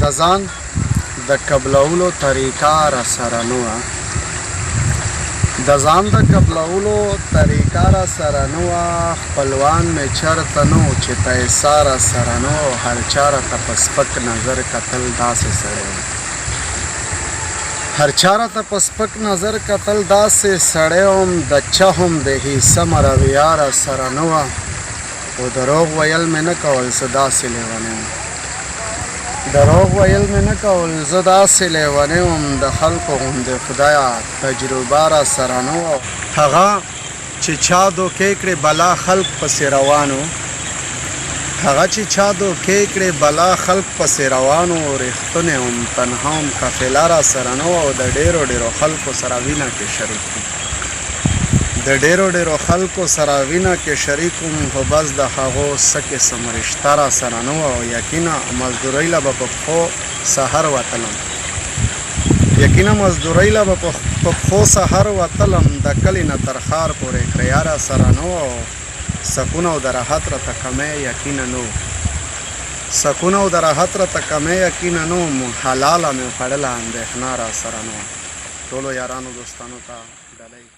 د ځان د قبلولو طریقه را سره نه وه د ځان د قبلولو طریقه را سره نه وه خپلوان مې چېرته نه و چې پیسه را سره نه و هر چا راته په سپک نظر کتل داسې سړی وم هر چا راته په سپک نظر کتل داسې سړی وم د چا هم د حصه مرویه را سره نه وه خو دروغ ویل مې نه کول زه داسې لیونی وم دروغ ویل مې نه کول زه داسې لیونی وم د خلکو غوندې خدایه تجربه را سره نه وه هغه چې چا دوکې کړې بلا خلک پسې روان و هغه چې چا دوکې کړې بلا خلک پسې روان و رښتونی وم تنها وم قافله را سره نه وه او د ډېرو خلکو سره وینه کې شریک وم د ډېرو خلکو سره وینه کې شریک وم خو بس د هغو څه قسم رشته را سره نه وه او یقینا مزدورۍ له به په پښو سهر وتلم په پښو سهر وتلم د کلي نه تر ښار پورې کرایه را سره نه وه او سکون او د راحت راته کمی یقینا نه و سکون او د راحت راته کمی یقینا نه وم حلاله مې خوړله اندېښنه را سره نه وه ټولو یارانو دوستانو ته ډالۍ